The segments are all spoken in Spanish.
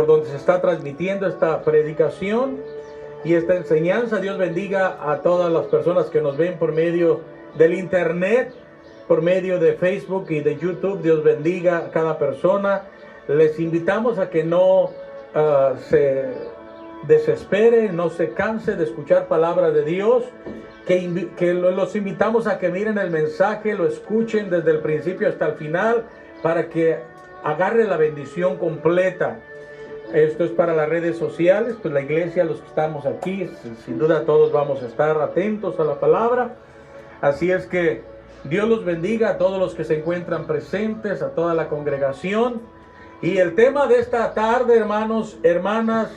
donde se está transmitiendo esta predicación y esta enseñanza. Dios bendiga a todas las personas que nos ven por medio del internet, por medio de Facebook y de YouTube. Dios bendiga a cada persona. Les invitamos a que no se desespere, no se canse de escuchar palabra de Dios, que los invitamos a que miren el mensaje, lo escuchen desde el principio hasta el final, para que agarre la bendición completa. Esto es para las redes sociales, pues la iglesia, los que estamos aquí, sin duda todos vamos a estar atentos a la palabra. Así es que Dios los bendiga a todos los que se encuentran presentes, a toda la congregación. Y el tema de esta tarde, hermanos, hermanas,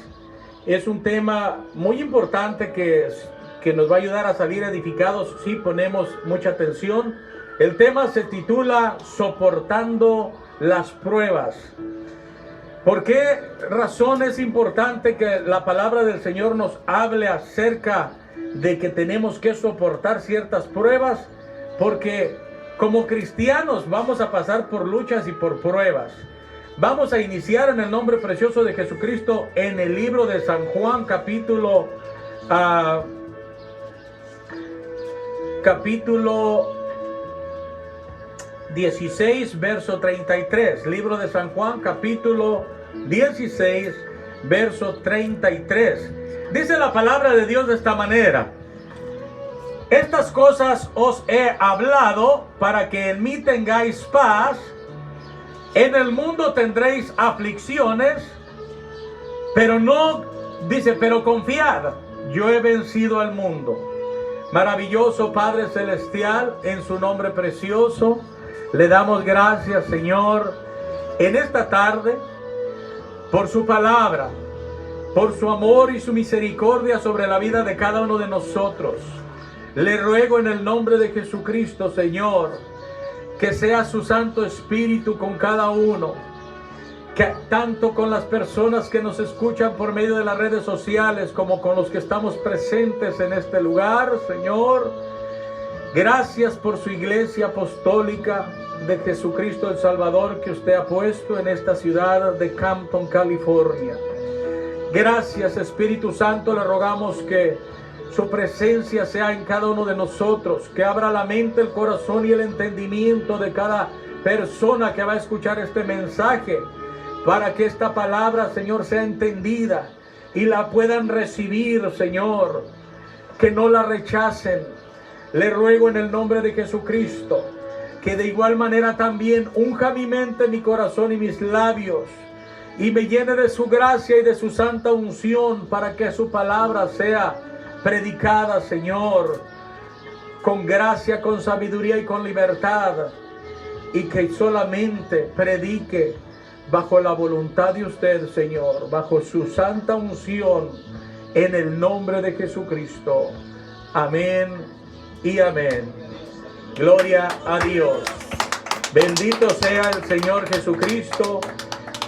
es un tema muy importante que nos va a ayudar a salir edificados si ponemos mucha atención. El tema se titula Soportando las pruebas. ¿Por qué razón es importante que la palabra del Señor nos hable acerca de que tenemos que soportar ciertas pruebas? Porque como cristianos vamos a pasar por luchas y por pruebas. Vamos a iniciar en el nombre precioso de Jesucristo en el libro de San Juan, capítulo 16, verso 33. Libro de San Juan, capítulo 16, verso 33. Dice la palabra de Dios de esta manera: estas cosas os he hablado para que en mí tengáis paz. En el mundo tendréis aflicciones, pero no, dice, pero confiad, yo he vencido al mundo. Maravilloso Padre Celestial, en su nombre precioso, le damos gracias, Señor, en esta tarde, por su palabra, por su amor y su misericordia sobre la vida de cada uno de nosotros. Le ruego en el nombre de Jesucristo, Señor, que sea su Santo Espíritu con cada uno, que tanto con las personas que nos escuchan por medio de las redes sociales, como con los que estamos presentes en este lugar, Señor. Gracias por su iglesia apostólica de Jesucristo el Salvador que usted ha puesto en esta ciudad de Campton, California. Gracias, Espíritu Santo, le rogamos que su presencia sea en cada uno de nosotros, que abra la mente, el corazón y el entendimiento de cada persona que va a escuchar este mensaje, para que esta palabra, Señor, sea entendida y la puedan recibir, Señor, que no la rechacen. Le ruego en el nombre de Jesucristo que de igual manera también unja mi mente, mi corazón y mis labios, y me llene de su gracia y de su santa unción, para que su palabra sea predicada, Señor, con gracia, con sabiduría y con libertad, y que solamente predique bajo la voluntad de usted, Señor, bajo su santa unción, en el nombre de Jesucristo. Amén y amén. Gloria a Dios. Bendito sea el Señor Jesucristo,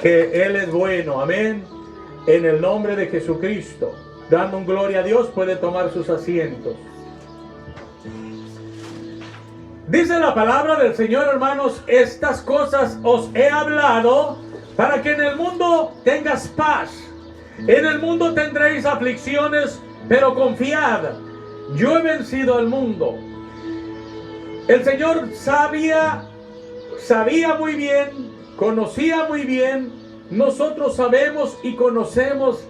que Él es bueno. Amén. En el nombre de Jesucristo. Dando un gloria a Dios, puede tomar sus asientos. Dice la palabra del Señor, hermanos: estas cosas os he hablado para que en el mundo tengas paz. En el mundo tendréis aflicciones, pero confiad, yo he vencido al mundo. El Señor sabía muy bien, conocía muy bien. Nosotros sabemos y conocemos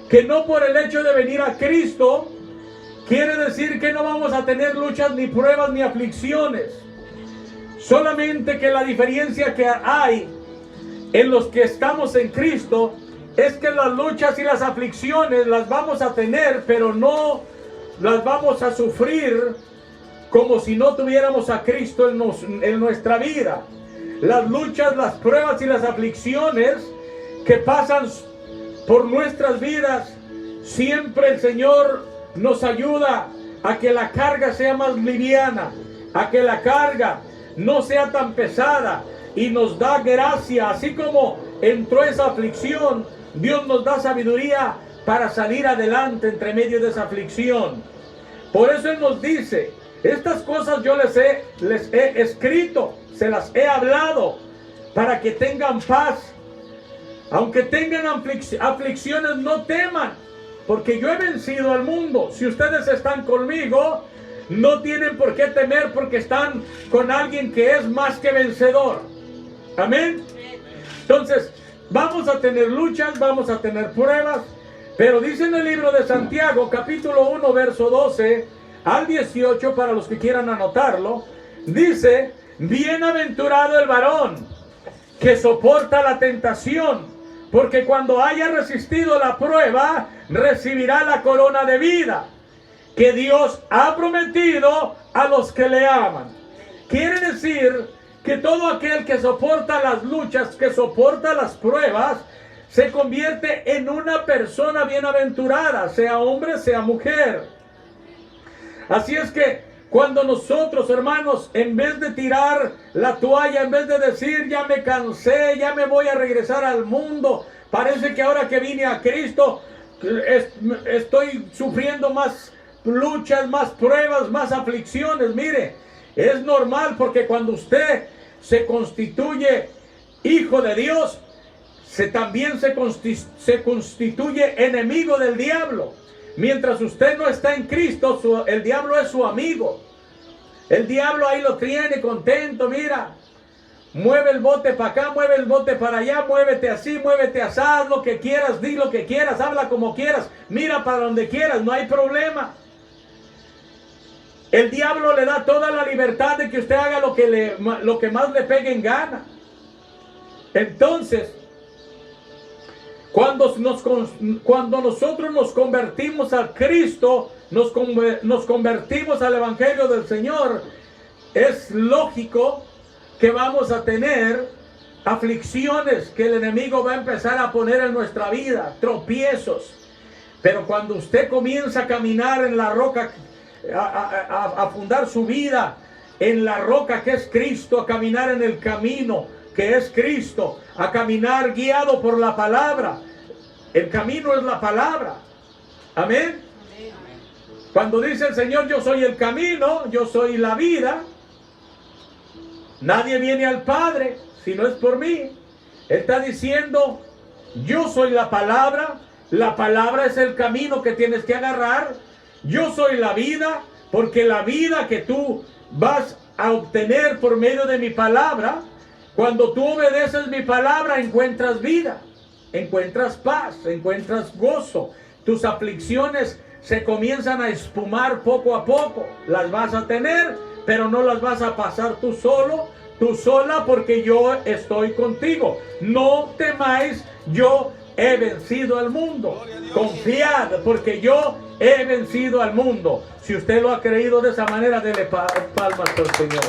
que no por el hecho de venir a Cristo quiere decir que no vamos a tener luchas, ni pruebas, ni aflicciones. Solamente que la diferencia que hay en los que estamos en Cristo es que las luchas y las aflicciones las vamos a tener, pero no las vamos a sufrir como si no tuviéramos a Cristo en nuestra vida. Las luchas, las pruebas y las aflicciones que pasan por nuestras vidas, siempre el Señor nos ayuda a que la carga sea más liviana, a que la carga no sea tan pesada, y nos da gracia. Así como entró esa aflicción, Dios nos da sabiduría para salir adelante entre medio de esa aflicción. Por eso Él nos dice: estas cosas yo les he escrito, se las he hablado, para que tengan paz. Aunque tengan aflicciones, no teman, porque yo he vencido al mundo. Si ustedes están conmigo, no tienen por qué temer, porque están con alguien que es más que vencedor. Amén. Entonces, vamos a tener luchas, vamos a tener pruebas, pero dice en el libro de Santiago, capítulo 1, verso 12 al 18, para los que quieran anotarlo, dice: bienaventurado el varón que soporta la tentación, porque cuando haya resistido la prueba, recibirá la corona de vida que Dios ha prometido a los que le aman. Quiere decir que todo aquel que soporta las luchas, que soporta las pruebas, se convierte en una persona bienaventurada, sea hombre, sea mujer. Así es que cuando nosotros, hermanos, en vez de tirar la toalla, en vez de decir ya me cansé, ya me voy a regresar al mundo, parece que ahora que vine a Cristo estoy sufriendo más luchas, más pruebas, más aflicciones. Mire, es normal, porque cuando usted se constituye hijo de Dios, también se constituye enemigo del diablo. Mientras usted no está en Cristo, el diablo es su amigo. El diablo ahí lo tiene contento, mira. Mueve el bote para acá, mueve el bote para allá, muévete así, muévete así, haz lo que quieras, di lo que quieras, habla como quieras, mira para donde quieras, no hay problema. El diablo le da toda la libertad de que usted haga lo que más le pegue en gana. Entonces, cuando nosotros nos convertimos a Cristo, nos convertimos al Evangelio del Señor, es lógico que vamos a tener aflicciones que el enemigo va a empezar a poner en nuestra vida, tropiezos. Pero cuando usted comienza a caminar en la roca, a fundar su vida en la roca que es Cristo, a caminar en el camino que es Cristo, a caminar guiado por la palabra. El camino es la palabra. Amén. Cuando dice el Señor, yo soy el camino, yo soy la vida, nadie viene al Padre si no es por mí. Él está diciendo, yo soy la palabra es el camino que tienes que agarrar. Yo soy la vida, porque la vida que tú vas a obtener por medio de mi palabra, cuando tú obedeces mi palabra, encuentras vida, encuentras paz, encuentras gozo. Tus aflicciones se comienzan a espumar poco a poco. Las vas a tener, pero no las vas a pasar tú solo, tú sola, porque yo estoy contigo. No temáis, yo he vencido al mundo. Confiad, porque yo he vencido al mundo. Si usted lo ha creído de esa manera, dele palmas al Señor.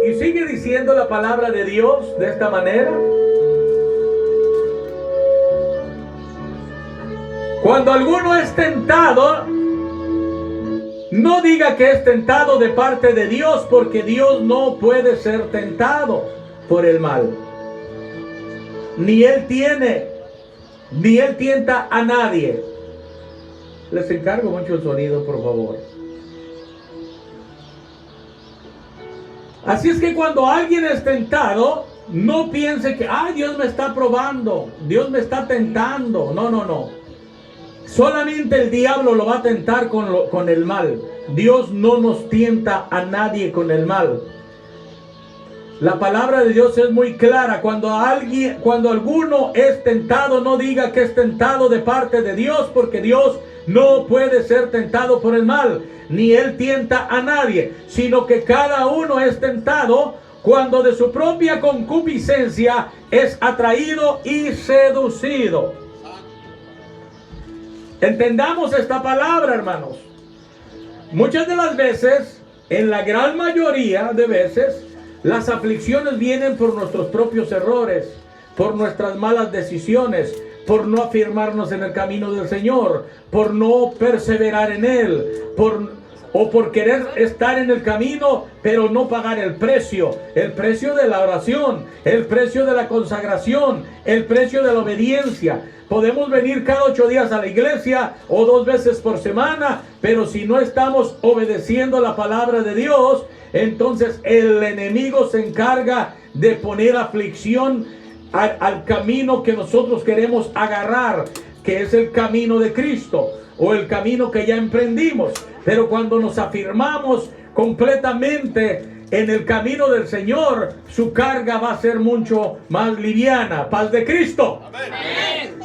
Y sigue diciendo la palabra de Dios de esta manera: cuando alguno es tentado, no diga que es tentado de parte de Dios, porque Dios no puede ser tentado por el mal. Ni Él tienta a nadie. Les encargo mucho el sonido, por favor. Así es que cuando alguien es tentado, no piense que, Dios me está probando, Dios me está tentando. No, no, no. Solamente el diablo lo va a tentar con el mal. Dios no nos tienta a nadie con el mal. La palabra de Dios es muy clara. Cuando alguno es tentado, no diga que es tentado de parte de Dios, porque Dios no puede ser tentado por el mal, ni Él tienta a nadie, sino que cada uno es tentado cuando de su propia concupiscencia es atraído y seducido. Entendamos esta palabra, hermanos. Muchas de las veces, en la gran mayoría de veces, las aflicciones vienen por nuestros propios errores, por nuestras malas decisiones, por no afirmarnos en el camino del Señor, por no perseverar en Él, o por querer estar en el camino, pero no pagar el precio de la oración, el precio de la consagración, el precio de la obediencia. Podemos venir cada 8 días a la iglesia o 2 veces por semana, pero si no estamos obedeciendo la palabra de Dios, entonces el enemigo se encarga de poner aflicción al camino que nosotros queremos agarrar, que es el camino de Cristo o el camino que ya emprendimos. Pero cuando nos afirmamos completamente en el camino del Señor, su carga va a ser mucho más liviana. Paz de Cristo. Amén.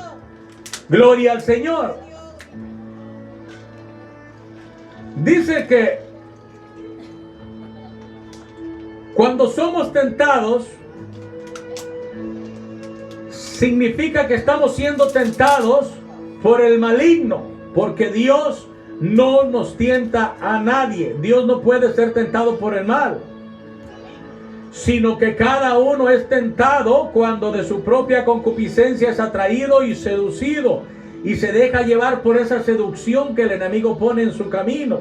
Gloria al Señor. Dice que cuando somos tentados, significa que estamos siendo tentados por el maligno, porque Dios no nos tienta a nadie. Dios no puede ser tentado por el mal, sino que cada uno es tentado cuando de su propia concupiscencia es atraído y seducido, y se deja llevar por esa seducción que el enemigo pone en su camino.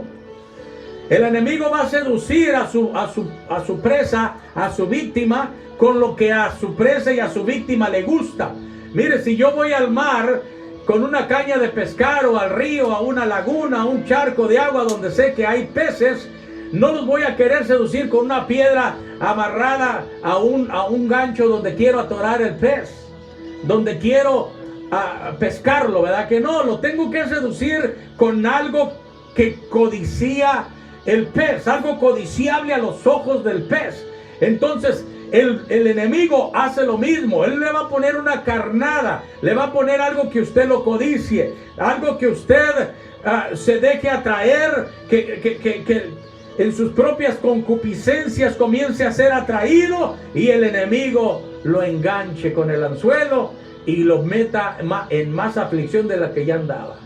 El enemigo va a seducir a su presa, a su víctima, con lo que a su presa y a su víctima le gusta. Mire, si yo voy al mar con una caña de pescar, o al río, a una laguna, a un charco de agua donde sé que hay peces, no los voy a querer seducir con una piedra amarrada a un gancho donde quiero atorar el pez, donde quiero pescarlo, ¿verdad? Que no, lo tengo que seducir con algo que codicia el pez, algo codiciable a los ojos del pez. Entonces el enemigo hace lo mismo. Él le va a poner una carnada, le va a poner algo que usted lo codicie, algo que usted se deje atraer, que en sus propias concupiscencias comience a ser atraído, y el enemigo lo enganche con el anzuelo y lo meta en más aflicción de la que ya andaba.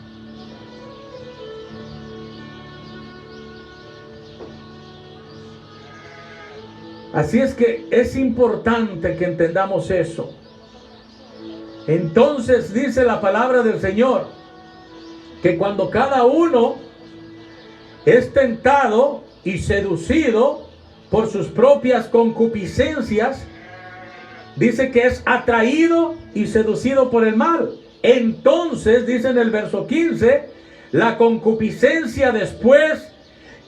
Así es que es importante que entendamos eso. Entonces dice la palabra del Señor que cuando cada uno es tentado y seducido por sus propias concupiscencias, dice que es atraído y seducido por el mal. Entonces, dice en el verso 15, la concupiscencia, después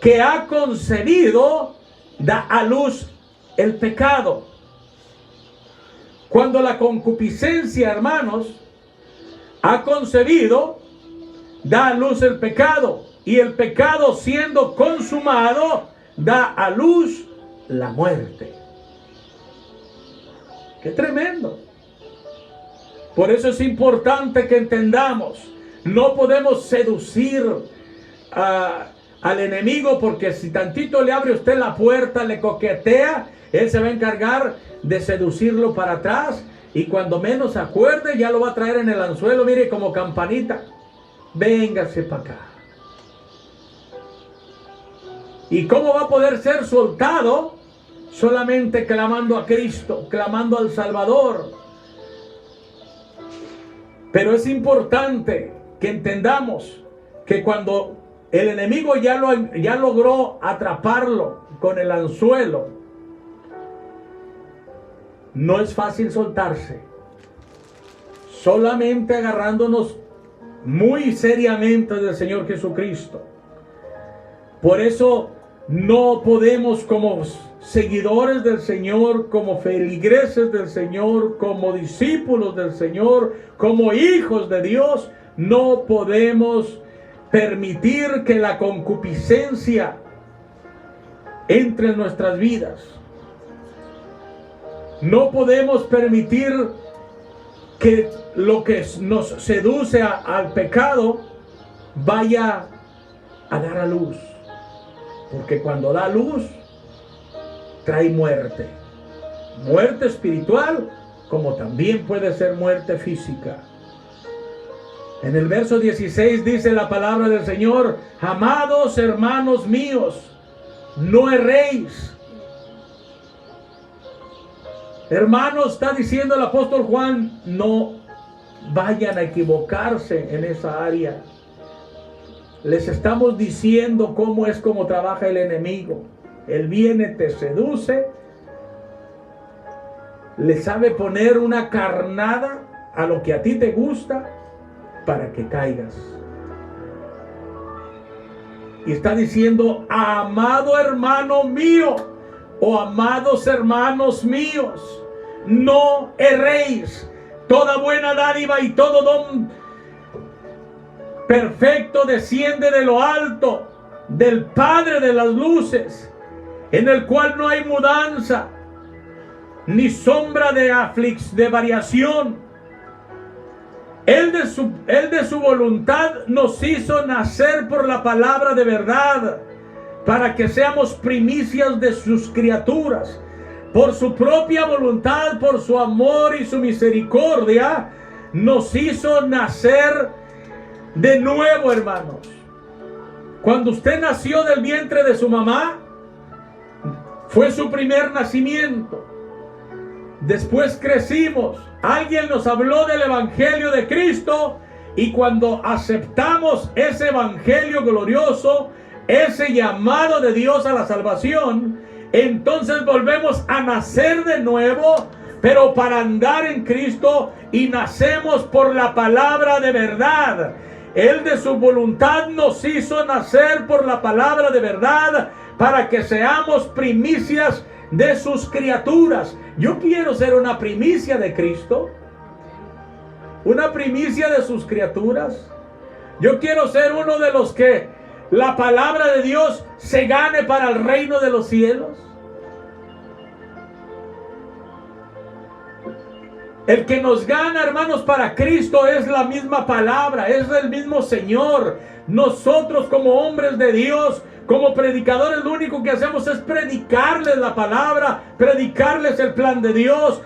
que ha concebido, da a luz el pecado. Cuando la concupiscencia, hermanos, ha concebido, da a luz el pecado. Y el pecado, siendo consumado, da a luz la muerte. ¡Qué tremendo! Por eso es importante que entendamos, no podemos seducir al enemigo, porque si tantito le abre usted la puerta, le coquetea, él se va a encargar de seducirlo para atrás, y cuando menos se acuerde ya lo va a traer en el anzuelo, mire, como campanita. Véngase para acá. ¿Y cómo va a poder ser soltado? Solamente clamando a Cristo, clamando al Salvador. Pero es importante que entendamos que cuando el enemigo ya logró atraparlo con el anzuelo, no es fácil soltarse. Solamente agarrándonos muy seriamente del Señor Jesucristo. Por eso no podemos, como seguidores del Señor, como feligreses del Señor, como discípulos del Señor, como hijos de Dios, no podemos permitir que la concupiscencia entre en nuestras vidas. No podemos permitir que lo que nos seduce al pecado vaya a dar a luz. Porque cuando da luz, trae muerte. Muerte espiritual, como también puede ser muerte física. En el verso 16 dice la palabra del Señor: amados hermanos míos, no erréis. Hermanos, está diciendo el apóstol Juan, no vayan a equivocarse en esa área. les estamos diciendo cómo trabaja el enemigo. Él viene, te seduce, le sabe poner una carnada a lo que a ti te gusta para que caigas. Y está diciendo, amado hermano mío, o amados hermanos míos, no erréis. Toda buena dádiva y todo don perfecto desciende de lo alto, del Padre de las luces, en el cual no hay mudanza, ni sombra de variación. Él de su voluntad nos hizo nacer por la palabra de verdad, para que seamos primicias de sus criaturas. Por su propia voluntad, por su amor y su misericordia, nos hizo nacer de nuevo, hermanos. Cuando usted nació del vientre de su mamá, fue su primer nacimiento. Después crecimos, alguien nos habló del evangelio de Cristo, y cuando aceptamos ese evangelio glorioso, ese llamado de Dios a la salvación, entonces volvemos a nacer de nuevo, pero para andar en Cristo, y nacemos por la palabra de verdad. Él de su voluntad nos hizo nacer por la palabra de verdad, para que seamos primicias de sus criaturas. Yo quiero ser una primicia de Cristo, una primicia de sus criaturas. Yo quiero ser uno de los que la palabra de Dios se gane para el reino de los cielos. El que nos gana, hermanos, para Cristo es la misma palabra, es el mismo Señor. Nosotros como hombres de Dios, como predicadores, lo único que hacemos es predicarles la palabra, predicarles el plan de Dios,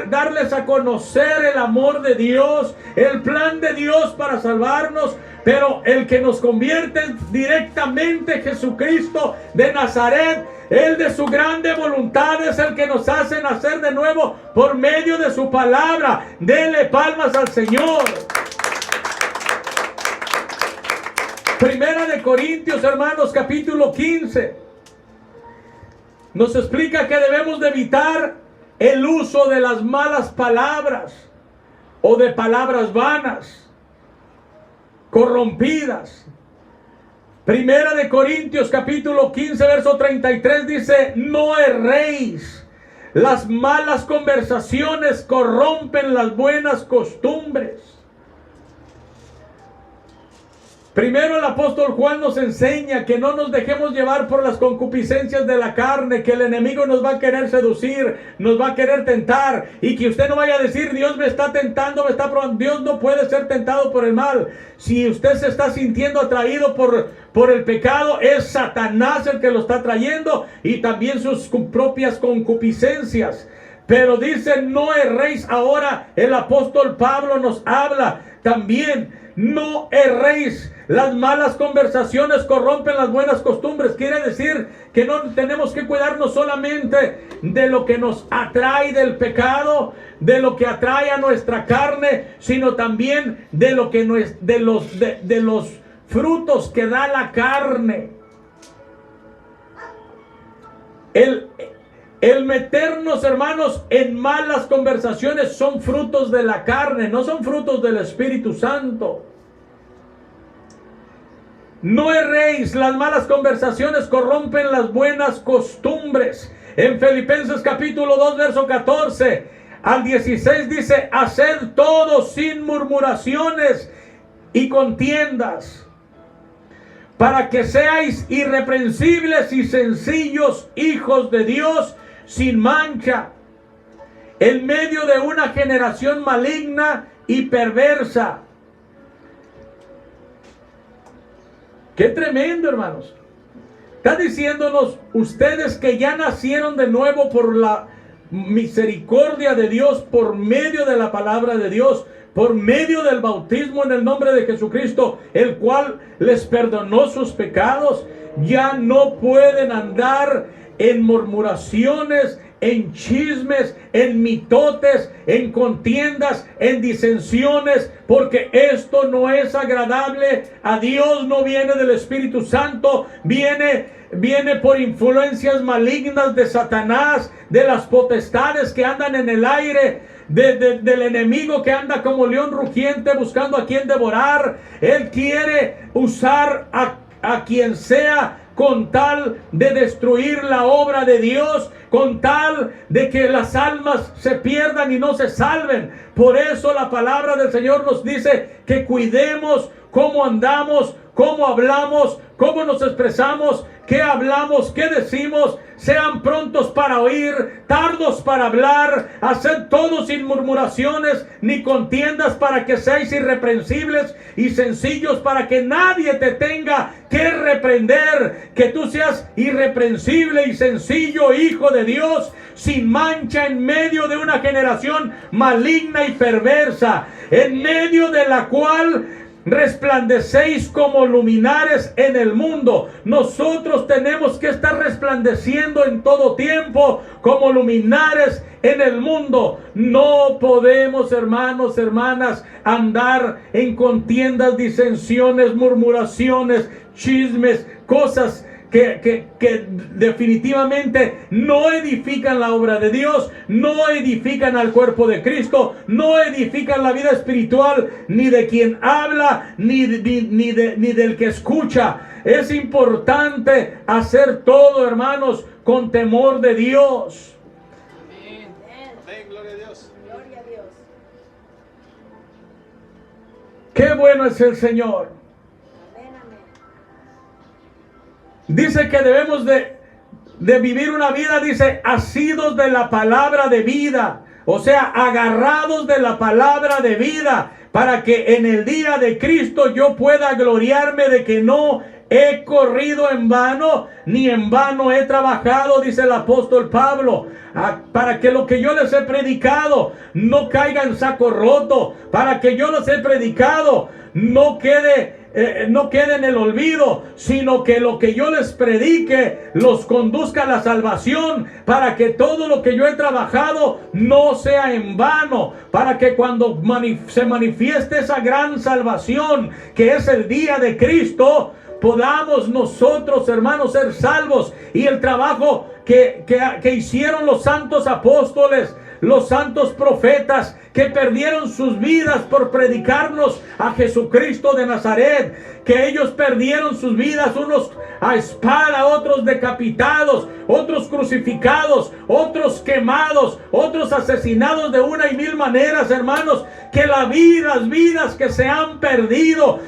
darles a conocer el amor de Dios, el plan de Dios para salvarnos. Pero el que nos convierte directamente, Jesucristo de Nazaret, Él de su grande voluntad es el que nos hace nacer de nuevo por medio de su palabra. Dele palmas al Señor. Primera de Corintios, hermanos, capítulo 15, nos explica que debemos de evitar el uso de las malas palabras o de palabras vanas, corrompidas. Primera de Corintios capítulo 15 verso 33 dice: no erréis, las malas conversaciones corrompen las buenas costumbres. Primero el apóstol Juan nos enseña que no nos dejemos llevar por las concupiscencias de la carne, que el enemigo nos va a querer seducir, nos va a querer tentar, y que usted no vaya a decir: Dios me está tentando, me está probando. Dios no puede ser tentado por el mal. Si usted se está sintiendo atraído por el pecado, es Satanás el que lo está trayendo, y también sus propias concupiscencias. Pero dice: no erréis. Ahora el apóstol Pablo nos habla también: no erréis. Las malas conversaciones corrompen las buenas costumbres. Quiere decir que no tenemos que cuidarnos solamente de lo que nos atrae del pecado, de lo que atrae a nuestra carne, sino también de lo que de los frutos que da la carne. El meternos, hermanos, en malas conversaciones son frutos de la carne, no son frutos del Espíritu Santo. No erréis, las malas conversaciones corrompen las buenas costumbres. En Filipenses capítulo 2 verso 14 al 16 dice: haced todo sin murmuraciones y contiendas, para que seáis irreprensibles y sencillos hijos de Dios, sin mancha, en medio de una generación maligna y perversa. Qué tremendo, hermanos. Está diciéndonos: ustedes que ya nacieron de nuevo por la misericordia de Dios, por medio de la palabra de Dios, por medio del bautismo en el nombre de Jesucristo, el cual les perdonó sus pecados, ya no pueden andar en murmuraciones, en chismes, en mitotes, en contiendas, en disensiones, porque esto no es agradable a Dios, no viene del Espíritu Santo, viene por influencias malignas de Satanás, de las potestades que andan en el aire, del enemigo que anda como león rugiente buscando a quien devorar. Él quiere usar a quien sea con tal de destruir la obra de Dios, con tal de que las almas se pierdan y no se salven. Por eso la palabra del Señor nos dice que cuidemos cómo andamos, cómo hablamos, cómo nos expresamos, qué hablamos, qué decimos. Sean prontos para oír, tardos para hablar, haced todo sin murmuraciones ni contiendas, para que seáis irreprensibles y sencillos, para que nadie te tenga que reprender, que tú seas irreprensible y sencillo, hijo de Dios, sin mancha en medio de una generación maligna y perversa, en medio de la cual resplandecéis como luminares en el mundo. Nosotros tenemos que estar resplandeciendo en todo tiempo como luminares en el mundo. No podemos, hermanos, hermanas, andar en contiendas, disensiones, murmuraciones, chismes, cosas que definitivamente no edifican la obra de Dios, no edifican al cuerpo de Cristo, no edifican la vida espiritual, ni de quien habla, ni del que escucha. Es importante hacer todo, hermanos, con temor de Dios. Amén. Amén. Gloria a Dios. Gloria a Dios. Qué bueno es el Señor. Dice que debemos de vivir una vida, dice, asidos de la palabra de vida. O sea, agarrados de la palabra de vida, para que en el día de Cristo yo pueda gloriarme de que no he corrido en vano, ni en vano he trabajado, dice el apóstol Pablo, para que lo que yo les he predicado no caiga en saco roto, para que yo les he predicado no quede en el olvido, sino que lo que yo les predique los conduzca a la salvación, para que todo lo que yo he trabajado no sea en vano, para que cuando se manifieste esa gran salvación que es el día de Cristo, podamos nosotros, hermanos, ser salvos. Y el trabajo que hicieron los santos apóstoles, los santos profetas, que perdieron sus vidas por predicarnos a Jesucristo de Nazaret, que ellos perdieron sus vidas, unos a espada, otros decapitados, otros crucificados, otros quemados, otros asesinados de una y mil maneras, hermanos, que las vidas que se han perdido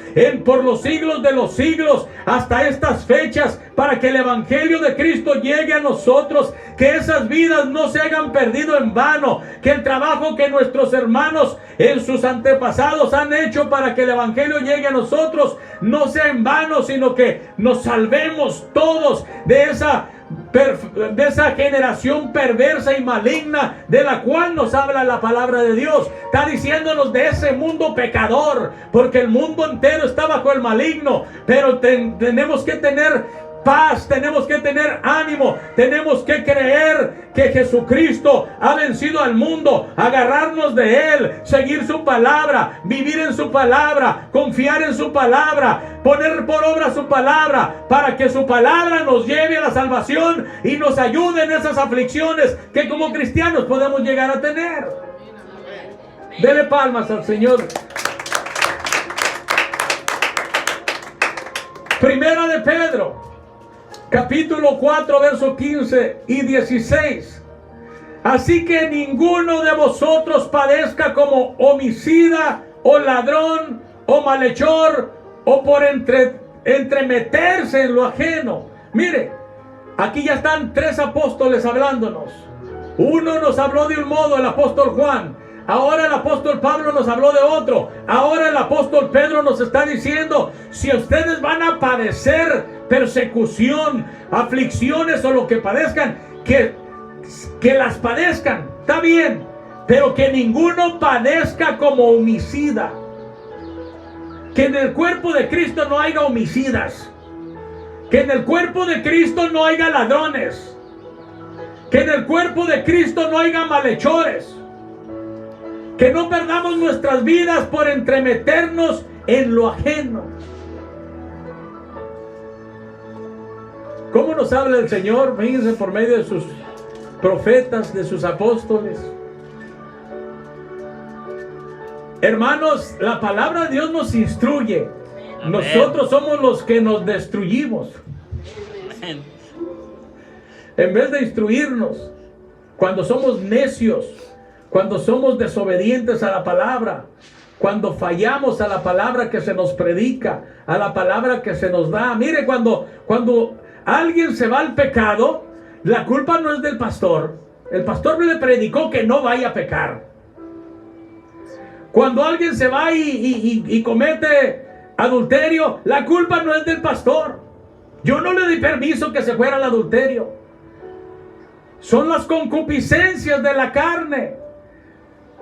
por los siglos de los siglos hasta estas fechas, para que el evangelio de Cristo llegue a nosotros, que esas vidas no se hayan perdido en vano, que el trabajo que nuestros hermanos en sus antepasados han hecho para que el evangelio llegue a nosotros no sea en vano, sino que nos salvemos todos de esa generación perversa y maligna de la cual nos habla la palabra de Dios. Está diciéndonos de ese mundo pecador, porque el mundo entero está bajo el maligno. Pero tenemos que tener paz, tenemos que tener ánimo, tenemos que creer que Jesucristo ha vencido al mundo, agarrarnos de Él, seguir su palabra, vivir en su palabra, confiar en su palabra, poner por obra su palabra, para que su palabra nos lleve a la salvación y nos ayude en esas aflicciones que como cristianos podemos llegar a tener. Dele palmas al Señor. Primera de Pedro, capítulo 4, versos 15 y 16. Así que ninguno de vosotros padezca como homicida o ladrón o malhechor o por entremeterse en lo ajeno. Mire, aquí ya están tres apóstoles hablándonos. Uno nos habló de un modo, el apóstol Juan. Ahora el apóstol Pablo nos habló de otro. Ahora el apóstol Pedro nos está diciendo: si ustedes van a padecer persecución, aflicciones o lo que padezcan, que las padezcan, está bien, pero que ninguno padezca como homicida. Que en el cuerpo de Cristo no haya homicidas, que en el cuerpo de Cristo no haya ladrones, Que en el cuerpo de Cristo no haya malhechores. Que no perdamos nuestras vidas por entremeternos en lo ajeno. ¿Cómo nos habla el Señor? Fíjense, por medio de sus profetas, de sus apóstoles. Hermanos, la palabra de Dios nos instruye. Amén. Nosotros somos los que nos destruimos. Amén. En vez de instruirnos, cuando somos necios, cuando somos desobedientes a la palabra, cuando fallamos a la palabra que se nos predica, a la palabra que se nos da. Mire, cuando alguien se va al pecado, la culpa no es del pastor. El pastor le predicó que no vaya a pecar. Cuando alguien se va y comete adulterio, la culpa no es del pastor. Yo no le di permiso que se fuera al adulterio. Son las concupiscencias de la carne.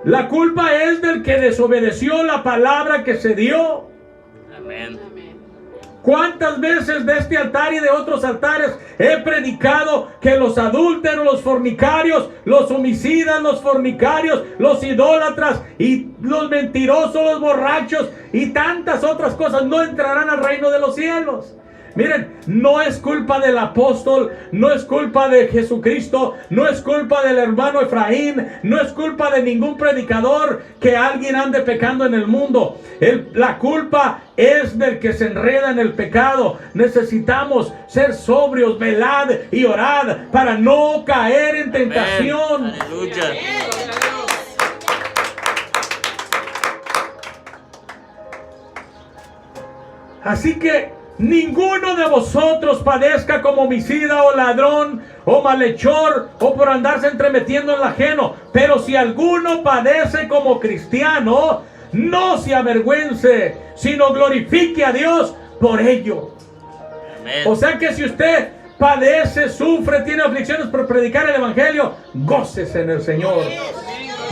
La culpa es del que desobedeció la palabra que se dio. Amén. ¿Cuántas veces de este altar y de otros altares he predicado que los adúlteros, los fornicarios, los homicidas, los fornicarios, los idólatras y los mentirosos, los borrachos y tantas otras cosas no entrarán al reino de los cielos? Miren, no es culpa del apóstol, no es culpa de Jesucristo, no es culpa del hermano Efraín, no es culpa de ningún predicador que alguien ande pecando en el mundo. La culpa es del que se enreda en el pecado. Necesitamos ser sobrios, velad y orad para no caer en tentación. Aleluya. Así que ninguno de vosotros padezca como homicida o ladrón o malhechor o por andarse entremetiendo en lo ajeno. Pero si alguno padece como cristiano, no se avergüence, sino glorifique a Dios por ello. Amén. O sea que si usted padece, sufre, tiene aflicciones por predicar el evangelio, gócese en el Señor.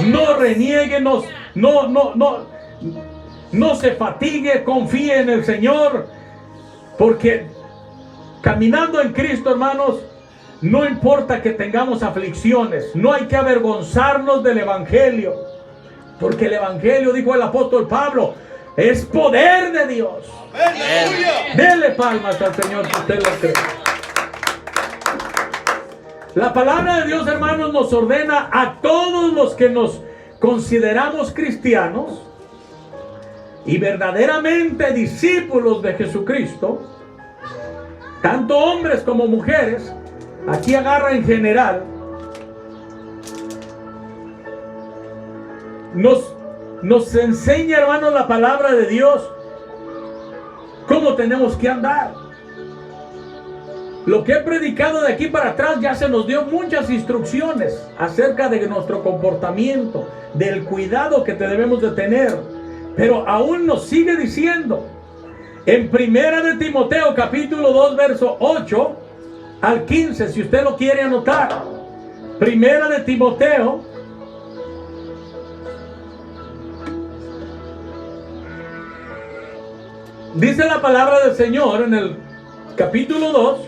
No reniegue, no se fatigue, confíe en el Señor. Porque caminando en Cristo, hermanos, no importa que tengamos aflicciones, no hay que avergonzarnos del evangelio. Porque el evangelio, dijo el apóstol Pablo, es poder de Dios. Amén. Dele palmas al Señor si usted lo cree. La palabra de Dios, hermanos, nos ordena a todos los que nos consideramos cristianos y verdaderamente discípulos de Jesucristo, tanto hombres como mujeres. Aquí agarra en general. Nos enseña, hermanos, la palabra de Dios cómo tenemos que andar. Lo que he predicado de aquí para atrás ya se nos dio muchas instrucciones acerca de nuestro comportamiento, del cuidado que debemos de tener. Pero aún nos sigue diciendo en Primera de Timoteo capítulo 2 verso 8 al 15, si usted lo quiere anotar. Primera de Timoteo dice la palabra del Señor en el capítulo 2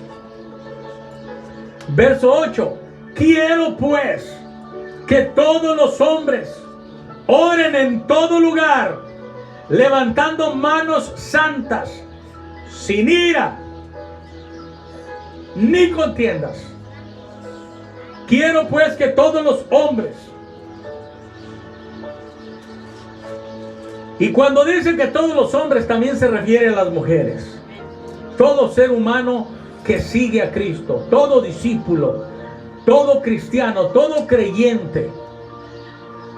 verso 8: quiero pues que todos los hombres oren en todo lugar, levantando manos santas, sin ira ni contiendas. Quiero pues que todos los hombres. Y cuando dice que todos los hombres, también se refiere a las mujeres. Todo ser humano que sigue a Cristo, todo discípulo, todo cristiano, todo creyente.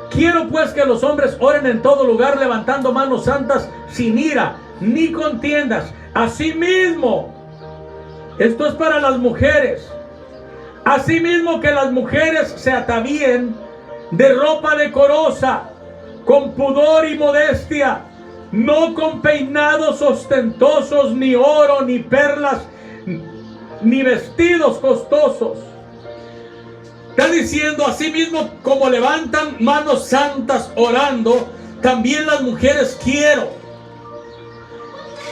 Quiero pues que los hombres oren en todo lugar, levantando manos santas, sin ira ni contiendas. Asimismo, esto es para las mujeres. Asimismo, que las mujeres se atavíen de ropa decorosa, con pudor y modestia, no con peinados ostentosos, ni oro, ni perlas, ni vestidos costosos. Está diciendo, así mismo como levantan manos santas orando, también las mujeres quiero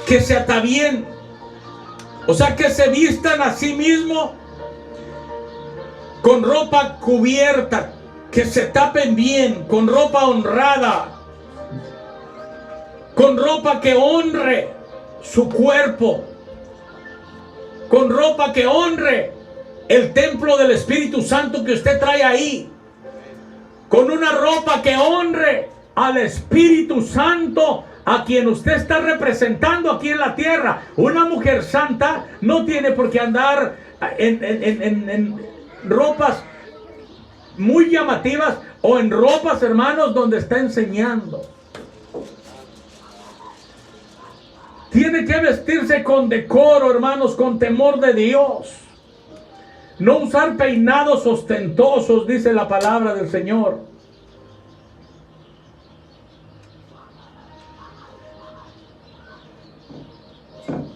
que se atavíen, o sea, que se vistan a sí mismo con ropa cubierta, que se tapen bien, con ropa honrada, con ropa que honre su cuerpo, con ropa que honre el templo del Espíritu Santo que usted trae ahí, con una ropa que honre al Espíritu Santo a quien usted está representando aquí en la tierra. Una mujer santa no tiene por qué andar en ropas muy llamativas o en ropas, hermanos, donde está enseñando. Tiene que vestirse con decoro, hermanos, con temor de Dios. No usar peinados ostentosos, dice la palabra del Señor.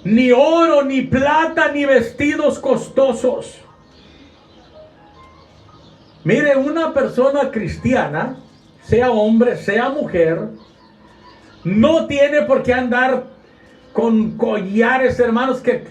Ni oro, ni plata, ni vestidos costosos. Mire, una persona cristiana, sea hombre, sea mujer, no tiene por qué andar con collares, hermanos, que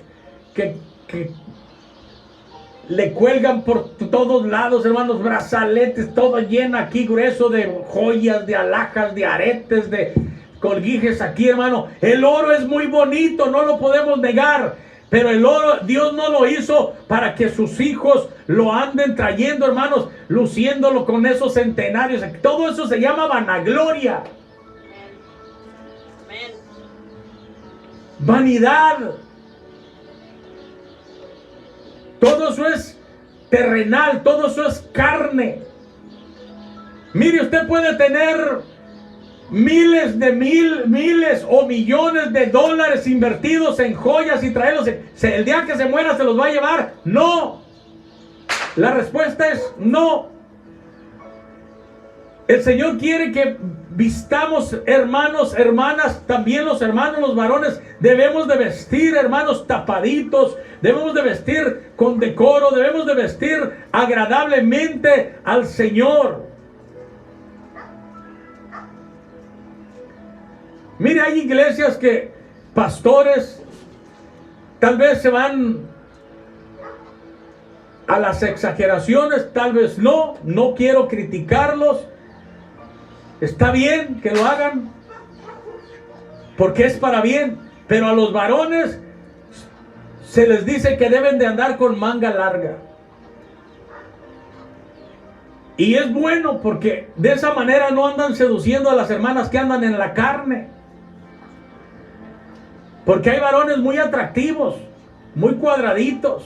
le cuelgan por todos lados, hermanos, brazaletes, todo lleno aquí, grueso de joyas, de alhajas, de aretes, de colguijes aquí, hermano. El oro es muy bonito, no lo podemos negar, pero el oro, Dios no lo hizo para que sus hijos lo anden trayendo, hermanos, luciéndolo con esos centenarios. Todo eso se llama vanagloria. Amén. Vanidad. Todo eso es terrenal, todo eso es carne. Mire, usted puede tener miles o millones de dólares invertidos en joyas y traerlos. El día que se muera se los va a llevar. No. La respuesta es no. El Señor quiere que vistamos, hermanos, hermanas, también los hermanos, los varones, debemos de vestir, hermanos, tapaditos, debemos de vestir con decoro, debemos de vestir agradablemente al Señor. Mire, hay iglesias que pastores tal vez se van a las exageraciones, tal vez no quiero criticarlos. Está bien que lo hagan, porque es para bien, pero a los varones se les dice que deben de andar con manga larga. Y es bueno, porque de esa manera no andan seduciendo a las hermanas que andan en la carne. Porque hay varones muy atractivos, muy cuadraditos,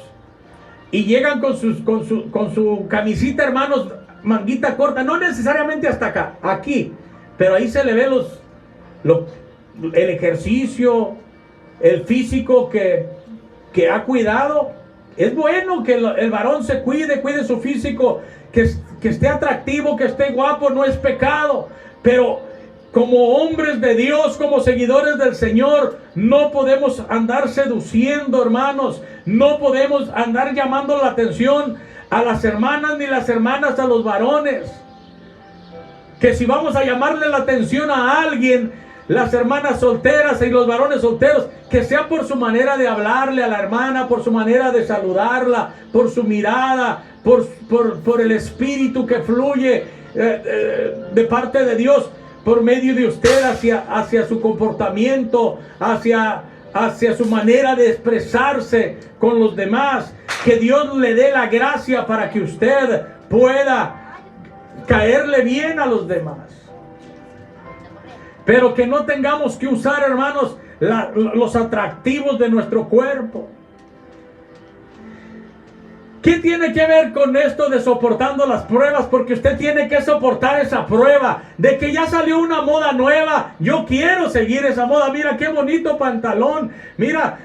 y llegan con su camisita, hermanos, manguita corta, no necesariamente hasta acá, aquí, pero ahí se le ve el ejercicio, el físico que ha cuidado. Es bueno que el varón se cuide su físico, que esté atractivo, que esté guapo, no es pecado, pero como hombres de Dios, como seguidores del Señor, no podemos andar seduciendo, hermanos, no podemos andar llamando la atención a las hermanas, ni las hermanas a los varones. Que si vamos a llamarle la atención a alguien, las hermanas solteras y los varones solteros, que sea por su manera de hablarle a la hermana, por su manera de saludarla, por su mirada, por el espíritu que fluye de parte de Dios por medio de usted hacia su comportamiento, hacia su manera de expresarse con los demás. Que Dios le dé la gracia para que usted pueda caerle bien a los demás. Pero que no tengamos que usar, hermanos, los atractivos de nuestro cuerpo. ¿Qué tiene que ver con esto de soportando las pruebas? Porque usted tiene que soportar esa prueba de que ya salió una moda nueva. Yo quiero seguir esa moda. Mira qué bonito pantalón. Mira,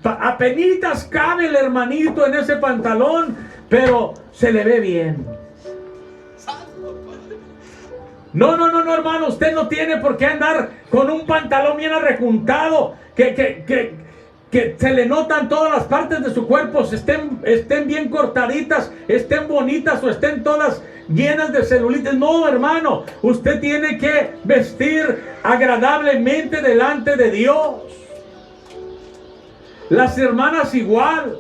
apenitas cabe el hermanito en ese pantalón, pero se le ve bien. No, hermano, usted no tiene por qué andar con un pantalón bien arrejuntado, que se le notan todas las partes de su cuerpo, estén bien cortaditas, estén bonitas o estén todas llenas de celulitis. No, hermano, usted tiene que vestir agradablemente delante de Dios. Las hermanas igual.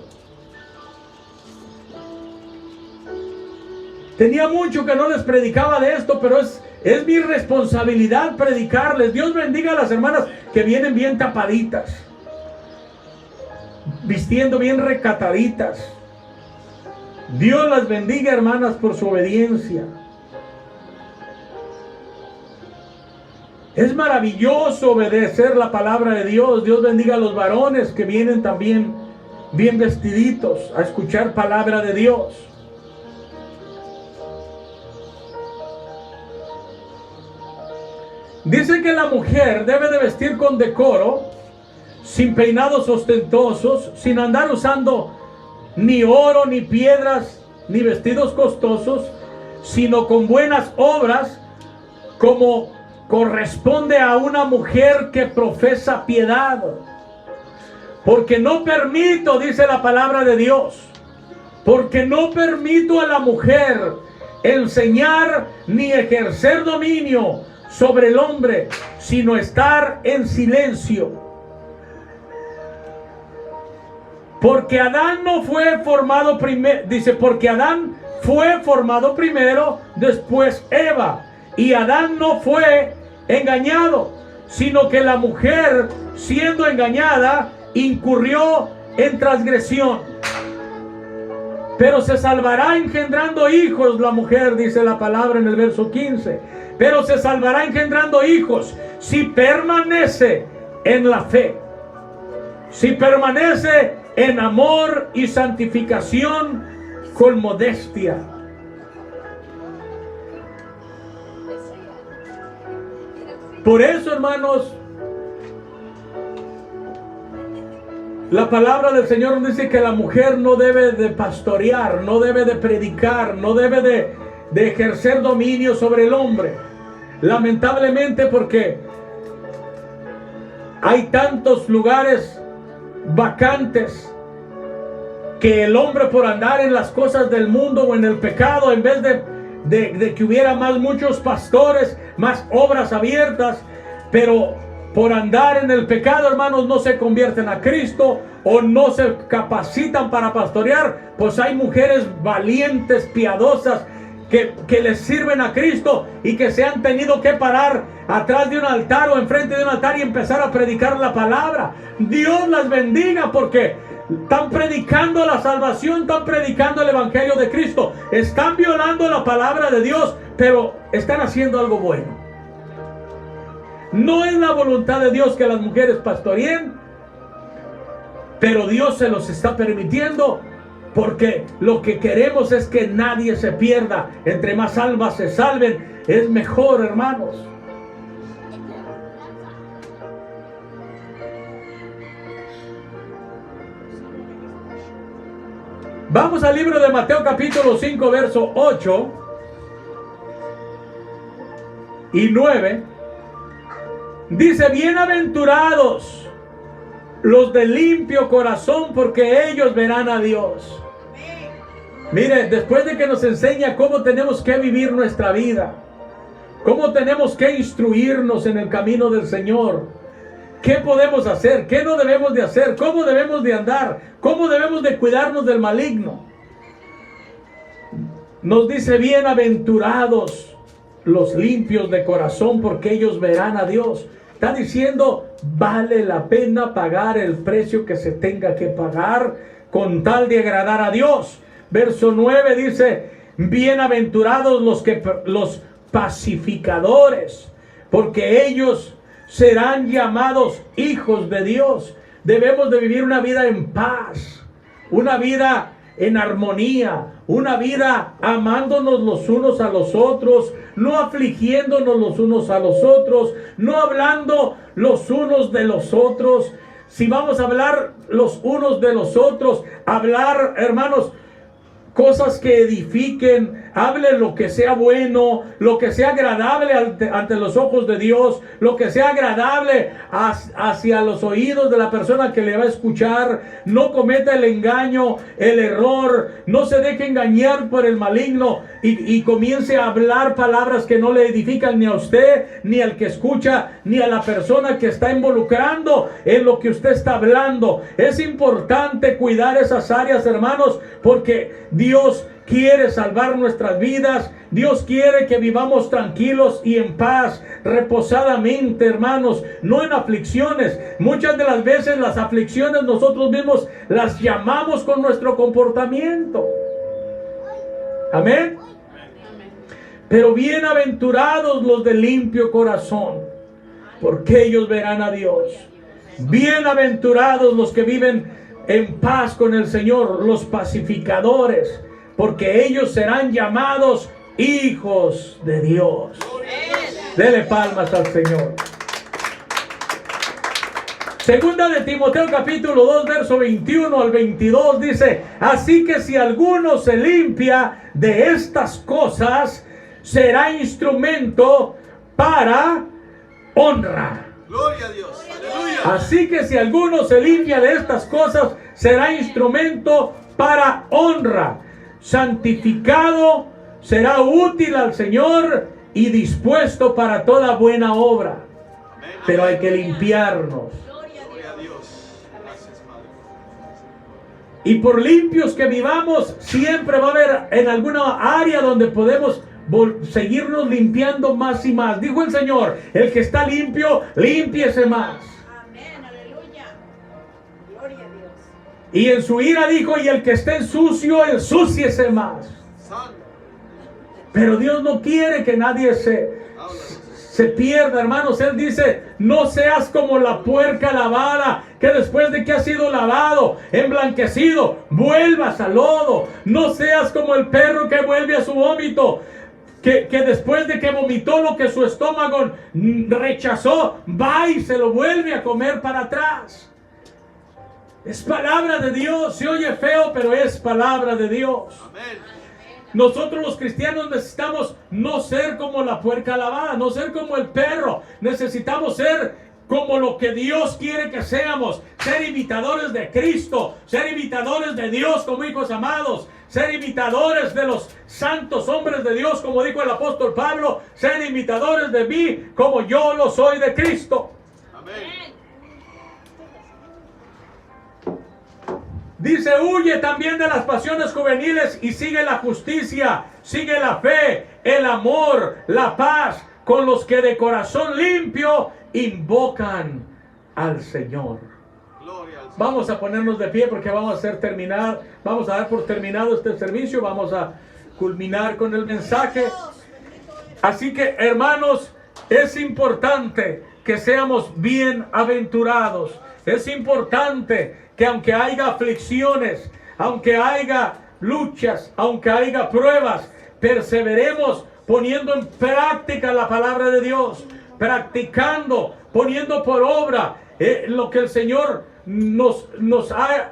Tenía mucho que no les predicaba de esto, pero es mi responsabilidad predicarles. Dios bendiga a las hermanas que vienen bien tapaditas, vistiendo bien recataditas. Dios las bendiga, hermanas, por su obediencia. Es maravilloso obedecer la palabra de Dios. Dios bendiga a los varones que vienen también bien vestiditos a escuchar palabra de Dios. Dice que la mujer debe de vestir con decoro, sin peinados ostentosos, sin andar usando ni oro, ni piedras, ni vestidos costosos, sino con buenas obras, como corresponde a una mujer que profesa piedad. Porque no permito, dice la palabra de Dios, porque no permito a la mujer enseñar ni ejercer dominio sobre el hombre, sino estar en silencio. Porque Adán no fue formado primero, dice, porque Adán fue formado primero, después Eva, y Adán no fue engañado, sino que la mujer, siendo engañada, incurrió en transgresión. Pero se salvará engendrando hijos la mujer, dice la palabra en el verso 15. Pero se salvará engendrando hijos si permanece en la fe, si permanece en amor y santificación con modestia. Por eso, hermanos, la palabra del Señor nos dice que la mujer no debe de pastorear, no debe de predicar, no debe de ejercer dominio sobre el hombre. Lamentablemente, porque hay tantos lugares vacantes que el hombre, por andar en las cosas del mundo o en el pecado, en vez de que hubiera muchos pastores, más obras abiertas, pero por andar en el pecado, hermanos, no se convierten a Cristo o no se capacitan para pastorear. Pues hay mujeres valientes, piadosas, que les sirven a Cristo y que se han tenido que parar atrás de un altar o enfrente de un altar y empezar a predicar la palabra. Dios las bendiga, porque están predicando la salvación, están predicando el evangelio de Cristo, están violando la palabra de Dios, pero están haciendo algo bueno. No es la voluntad de Dios que las mujeres pastoreen, pero Dios se los está permitiendo, porque lo que queremos es que nadie se pierda. Entre más almas se salven, es mejor, hermanos. Vamos al libro de Mateo capítulo 5, verso 8 y 9. Dice: bienaventurados los de limpio corazón, porque ellos verán a Dios. Mire, después de que nos enseña cómo tenemos que vivir nuestra vida, cómo tenemos que instruirnos en el camino del Señor, qué podemos hacer, qué no debemos de hacer, cómo debemos de andar, cómo debemos de cuidarnos del maligno, nos dice: bienaventurados los limpios de corazón, porque ellos verán a Dios. Está diciendo, vale la pena pagar el precio que se tenga que pagar con tal de agradar a Dios. Verso 9 dice: bienaventurados los pacificadores, porque ellos serán llamados hijos de Dios. Debemos de vivir una vida en paz, una vida en armonía, una vida amándonos los unos a los otros, no afligiéndonos los unos a los otros, no hablando los unos de los otros. Si vamos a hablar los unos de los otros, hablar, hermanos, cosas que edifiquen, hable lo que sea bueno, lo que sea agradable ante los ojos de Dios, lo que sea agradable hacia los oídos de la persona que le va a escuchar. No cometa el engaño, el error, no se deje engañar por el maligno y comience a hablar palabras que no le edifican ni a usted, ni al que escucha, ni a la persona que está involucrando en lo que usted está hablando. Es importante cuidar esas áreas, hermanos, porque Dios quiere salvar nuestras vidas. Dios quiere que vivamos tranquilos y en paz, reposadamente, hermanos, no en aflicciones. Muchas de las veces las aflicciones nosotros mismos las llamamos con nuestro comportamiento. Amén. Pero bienaventurados los de limpio corazón, porque ellos verán a Dios. Bienaventurados los que viven en paz con el Señor, los pacificadores, porque ellos serán llamados hijos de Dios. Dele palmas al Señor. Segunda de Timoteo capítulo 2 verso 21 al 22 dice: así que si alguno se limpia de estas cosas, será instrumento para honra. Gloria a Dios. Aleluya. Así que si alguno se limpia de estas cosas, será instrumento para honra, santificado, será útil al Señor y dispuesto para toda buena obra. Amén. Pero hay que limpiarnos. Gloria a Dios. Gracias, Padre. Y por limpios que vivamos, siempre va a haber en alguna área donde podemos seguirnos limpiando más y más. Dijo el Señor: el que está limpio, límpiese más. Amén, aleluya. Gloria a Dios. Y en su ira dijo: y el que esté sucio, ensúciese más. Santo. Pero Dios no quiere que nadie se pierda, hermanos. Él dice: no seas como la puerca lavada, que después de que ha sido lavado, emblanquecido, vuelvas al lodo. No seas como el perro que vuelve a su vómito, que después de que vomitó lo que su estómago rechazó, va y se lo vuelve a comer para atrás. Es palabra de Dios. Se oye feo, pero es palabra de Dios. Amén. Nosotros los cristianos necesitamos no ser como la puerca lavada, no ser como el perro. Necesitamos ser como lo que Dios quiere que seamos. Ser imitadores de Cristo, ser imitadores de Dios como hijos amados, ser imitadores de los santos hombres de Dios, como dijo el apóstol Pablo, ser imitadores de mí como yo lo soy de Cristo. Amén. Dice: huye también de las pasiones juveniles y sigue la justicia, sigue la fe, el amor, la paz, con los que de corazón limpio invocan al Señor. Gloria al Señor. Vamos a ponernos de pie porque vamos a dar por terminado este servicio, vamos a culminar con el mensaje. Así que, hermanos, es importante que seamos bienaventurados. Es importante que aunque haya aflicciones, aunque haya luchas, aunque haya pruebas, perseveremos poniendo en práctica la palabra de Dios, practicando, poniendo por obra lo que el Señor nos ha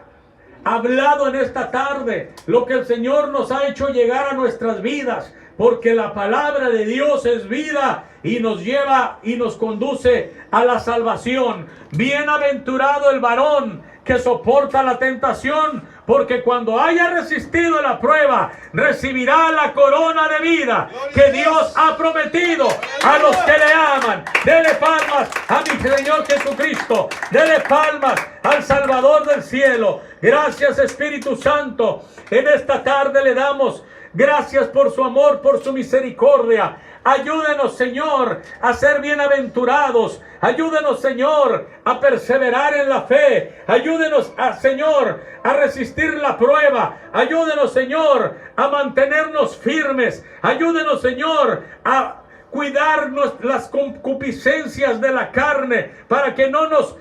hablado en esta tarde, lo que el Señor nos ha hecho llegar a nuestras vidas, porque la palabra de Dios es vida y nos lleva y nos conduce a la salvación. Bienaventurado el varón que soporta la tentación, porque cuando haya resistido la prueba, recibirá la corona de vida que Dios ha prometido a los que le aman. Dele palmas a mi Señor Jesucristo. Dele palmas al Salvador del cielo. Gracias, Espíritu Santo. En esta tarde le damos gracias por su amor, por su misericordia. Ayúdenos, Señor, a ser bienaventurados. Ayúdenos, Señor, a perseverar en la fe. Ayúdenos, Señor, a resistir la prueba. Ayúdenos, Señor, a mantenernos firmes. Ayúdenos, Señor, a cuidar las concupiscencias de la carne, para que no nos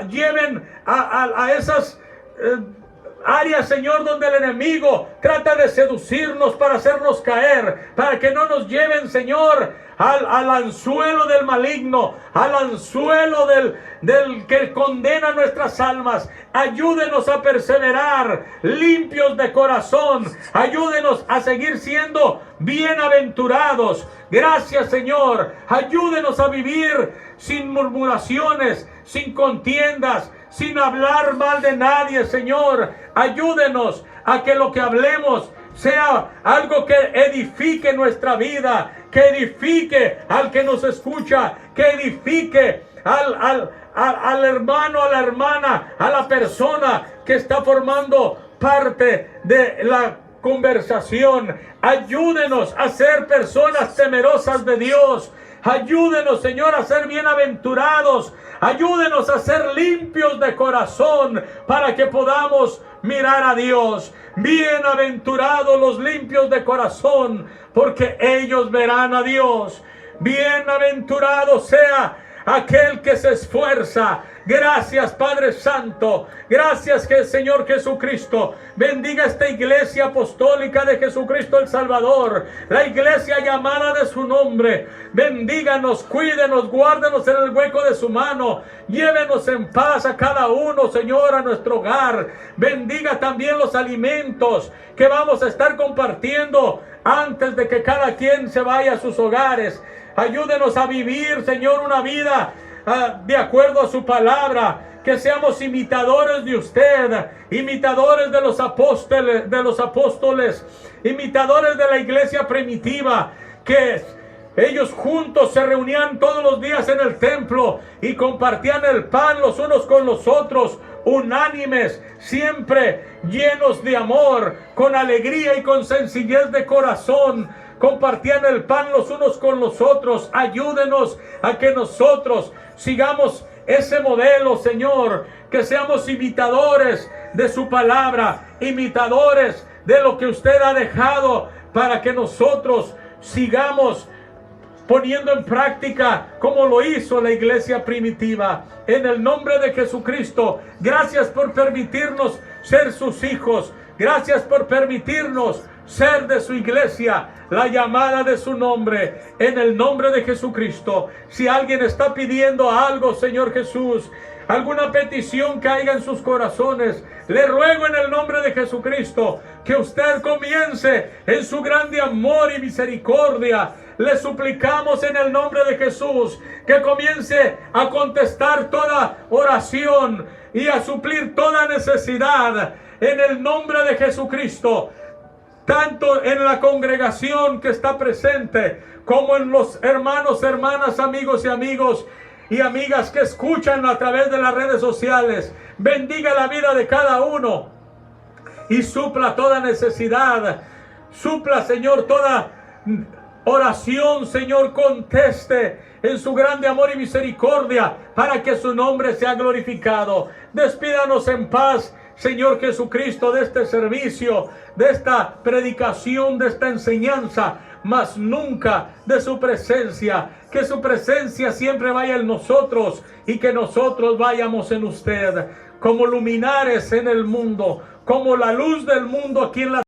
lleven a esas áreas, Señor, donde el enemigo trata de seducirnos para hacernos caer, para que no nos lleven, Señor, al anzuelo del maligno, al anzuelo del que condena nuestras almas. Ayúdenos a perseverar limpios de corazón. Ayúdenos a seguir siendo bienaventurados. Gracias, Señor. Ayúdenos a vivir sin murmuraciones, sin contiendas, sin hablar mal de nadie, Señor. Ayúdenos a que lo que hablemos sea algo que edifique nuestra vida, que edifique al que nos escucha, que edifique al hermano, a la hermana, a la persona que está formando parte de la conversación. Ayúdenos a ser personas temerosas de Dios. Ayúdenos, Señor, a ser bienaventurados. Ayúdenos a ser limpios de corazón para que podamos mirar a Dios. Bienaventurados los limpios de corazón, porque ellos verán a Dios. Bienaventurado sea aquel que se esfuerza. Gracias, Padre Santo. Gracias, que Señor Jesucristo bendiga esta iglesia apostólica de Jesucristo el Salvador, la iglesia llamada de su nombre. Bendíganos, cuídenos, guárdenos en el hueco de su mano. Llévenos en paz a cada uno, Señor, a nuestro hogar. Bendiga también los alimentos que vamos a estar compartiendo antes de que cada quien se vaya a sus hogares. Ayúdenos a vivir, Señor, una vida de acuerdo a su palabra. Que seamos imitadores de usted, imitadores de los apóstoles, imitadores de la iglesia primitiva, que ellos juntos se reunían todos los días en el templo y compartían el pan los unos con los otros, unánimes, siempre llenos de amor, con alegría y con sencillez de corazón. Compartían el pan los unos con los otros. Ayúdenos a que nosotros sigamos ese modelo, Señor, que seamos imitadores de su palabra, imitadores de lo que usted ha dejado, para que nosotros sigamos poniendo en práctica como lo hizo la iglesia primitiva. En el nombre de Jesucristo, gracias por permitirnos ser sus hijos. Gracias por permitirnos ser de su iglesia, la llamada de su nombre, en el nombre de Jesucristo. Si alguien está pidiendo algo, Señor Jesús, alguna petición que haya en sus corazones, le ruego en el nombre de Jesucristo que usted comience en su grande amor y misericordia. Le suplicamos en el nombre de Jesús que comience a contestar toda oración y a suplir toda necesidad en el nombre de Jesucristo, tanto en la congregación que está presente como en los hermanos, hermanas, amigos y amigas que escuchan a través de las redes sociales. Bendiga la vida de cada uno y supla toda necesidad. Supla, Señor, toda oración, Señor, conteste en su grande amor y misericordia para que su nombre sea glorificado. Despídanos en paz, Señor Jesucristo, de este servicio, de esta predicación, de esta enseñanza, mas nunca de su presencia. Que su presencia siempre vaya en nosotros y que nosotros vayamos en usted, como luminares en el mundo, como la luz del mundo aquí en la